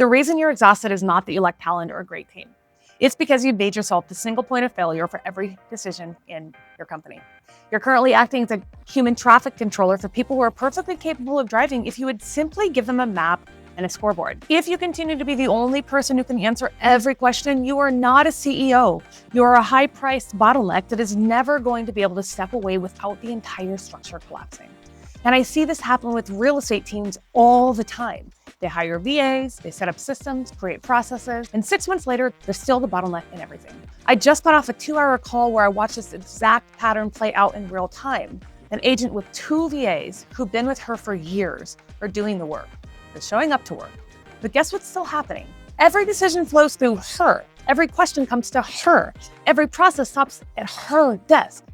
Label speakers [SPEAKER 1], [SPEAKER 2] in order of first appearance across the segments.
[SPEAKER 1] The reason you're exhausted is not that you lack talent or a great team. It's because you've made yourself the single point of failure for every decision in your company. You're currently acting as a human traffic controller for people who are perfectly capable of driving if you would simply give them a map and a scoreboard. If you continue to be the only person who can answer every question, you are not a CEO. You are a high-priced bottleneck that is never going to be able to step away without the entire structure collapsing. And I see this happen with real estate teams all the time. They hire VAs, they set up systems, create processes, and 6 months later, they're still the bottleneck in everything. I just got off a 2-hour call where I watched this exact pattern play out in real time. An agent with 2 VAs who've been with her for years are doing the work. They're showing up to work. But guess what's still happening? Every decision flows through her. Every question comes to her. Every process stops at her desk.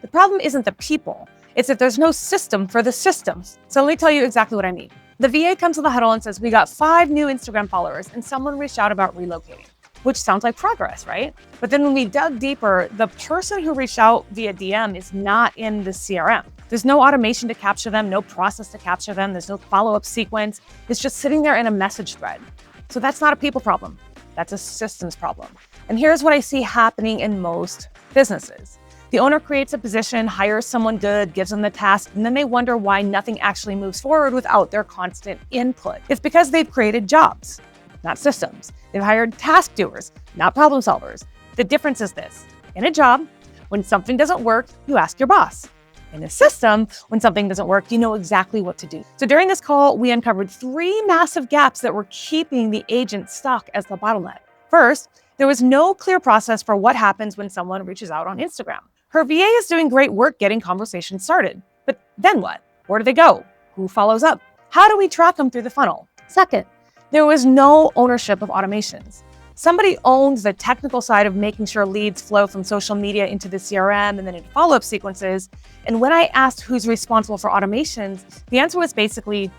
[SPEAKER 1] The problem isn't the people. It's that there's no system for the systems. So let me tell you exactly what I mean. The VA comes to the huddle and says, we got 5 new Instagram followers and someone reached out about relocating, which sounds like progress, right? But then when we dug deeper, the person who reached out via DM is not in the CRM. There's no automation to capture them, no process to capture them. There's no follow-up sequence. It's just sitting there in a message thread. So that's not a people problem. That's a systems problem. And here's what I see happening in most businesses. The owner creates a position, hires someone good, gives them the task, and then they wonder why nothing actually moves forward without their constant input. It's because they've created jobs, not systems. They've hired task doers, not problem solvers. The difference is this. In a job, when something doesn't work, you ask your boss. In a system, when something doesn't work, you know exactly what to do. So during this call, we uncovered 3 massive gaps that were keeping the agent stuck as the bottleneck. First, there was no clear process for what happens when someone reaches out on Instagram. Her VA is doing great work getting conversations started. But then what? Where do they go? Who follows up? How do we track them through the funnel? Second, there was no ownership of automations. Somebody owns the technical side of making sure leads flow from social media into the CRM and then into follow-up sequences. And when I asked who's responsible for automations, the answer was basically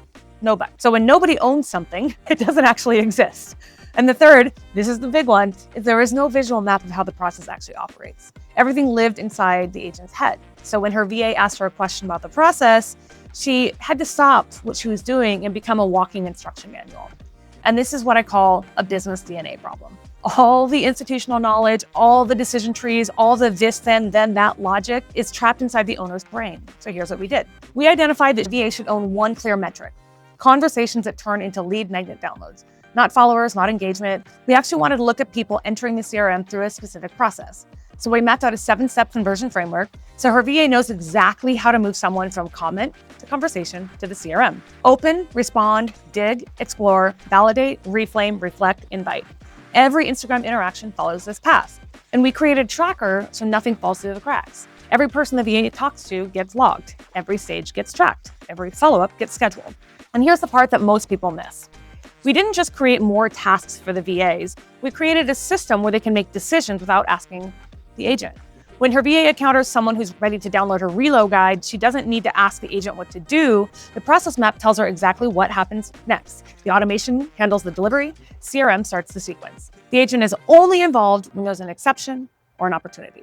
[SPEAKER 1] nobody. So when nobody owns something, it doesn't actually exist. And the third, this is the big one, is there is no visual map of how the process actually operates. Everything lived inside the agent's head. So when her VA asked her a question about the process, she had to stop what she was doing and become a walking instruction manual. And this is what I call a business DNA problem. All the institutional knowledge, all the decision trees, all the this, then, that logic is trapped inside the owner's brain. So here's what we did. We identified that VA should own one clear metric: conversations that turn into lead magnet downloads. Not followers, not engagement. We actually wanted to look at people entering the CRM through a specific process. So we mapped out a 7-step conversion framework so her VA knows exactly how to move someone from comment to conversation to the CRM. Open, respond, dig, explore, validate, reflame, reflect, invite. Every Instagram interaction follows this path. And we created a tracker so nothing falls through the cracks. Every person the VA talks to gets logged. Every stage gets tracked. Every follow-up gets scheduled. And here's the part that most people miss. We didn't just create more tasks for the VAs, we created a system where they can make decisions without asking the agent. When her VA encounters someone who's ready to download her reload guide, she doesn't need to ask the agent what to do. The process map tells her exactly what happens next. The automation handles the delivery, CRM starts the sequence. The agent is only involved when there's an exception or an opportunity.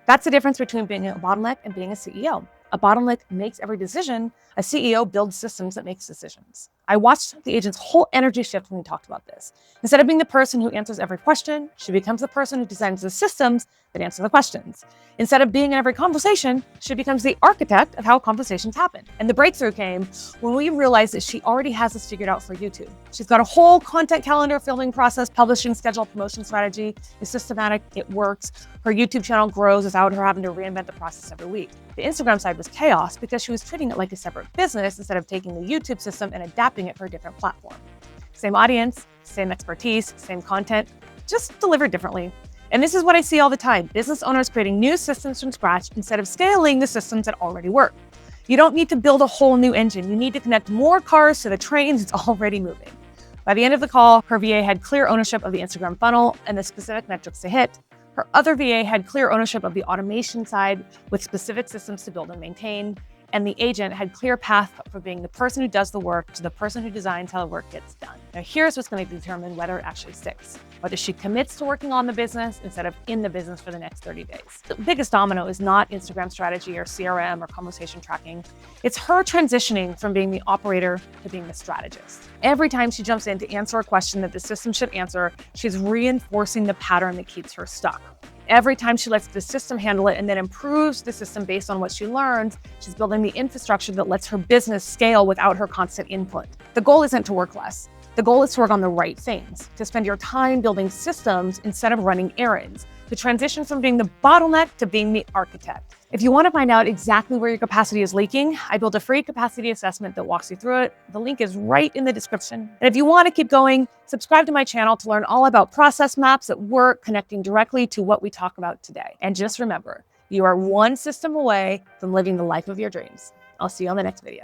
[SPEAKER 1] That's the difference between being a bottleneck and being a CEO. A bottleneck makes every decision. A CEO builds systems that makes decisions. I watched the agent's whole energy shift when we talked about this. Instead of being the person who answers every question, she becomes the person who designs the systems that answer the questions. Instead of being in every conversation, she becomes the architect of how conversations happen. And the breakthrough came when we realized that she already has this figured out for YouTube. She's got a whole content calendar, filming process, publishing schedule, promotion strategy. It's systematic, it works. Her YouTube channel grows without her having to reinvent the process every week. The Instagram side was chaos because she was treating it like a separate business instead of taking the YouTube system and adapting it for a different platform. Same audience, same expertise, same content, just delivered differently. And this is what I see all the time. Business owners creating new systems from scratch instead of scaling the systems that already work. You don't need to build a whole new engine. You need to connect more cars to the trains that's already moving. By the end of the call, her VA had clear ownership of the Instagram funnel and the specific metrics to hit. Her other VA had clear ownership of the automation side with specific systems to build and maintain. and the agent had clear path from being the person who does the work to the person who designs how the work gets done. Now here's what's going to determine whether it actually sticks. Whether she commits to working on the business instead of in the business for the next 30 days. The biggest domino is not Instagram strategy or CRM or conversation tracking. It's her transitioning from being the operator to being the strategist. Every time she jumps in to answer a question that the system should answer, she's reinforcing the pattern that keeps her stuck. Every time she lets the system handle it and then improves the system based on what she learns, she's building the infrastructure that lets her business scale without her constant input. The goal isn't to work less. The goal is to work on the right things, to spend your time building systems instead of running errands, to transition from being the bottleneck to being the architect. If you want to find out exactly where your capacity is leaking, I built a free capacity assessment that walks you through it. The link is right in the description. And if you want to keep going, subscribe to my channel to learn all about process maps at work, connecting directly to what we talk about today. And just remember, you are one system away from living the life of your dreams. I'll see you on the next video.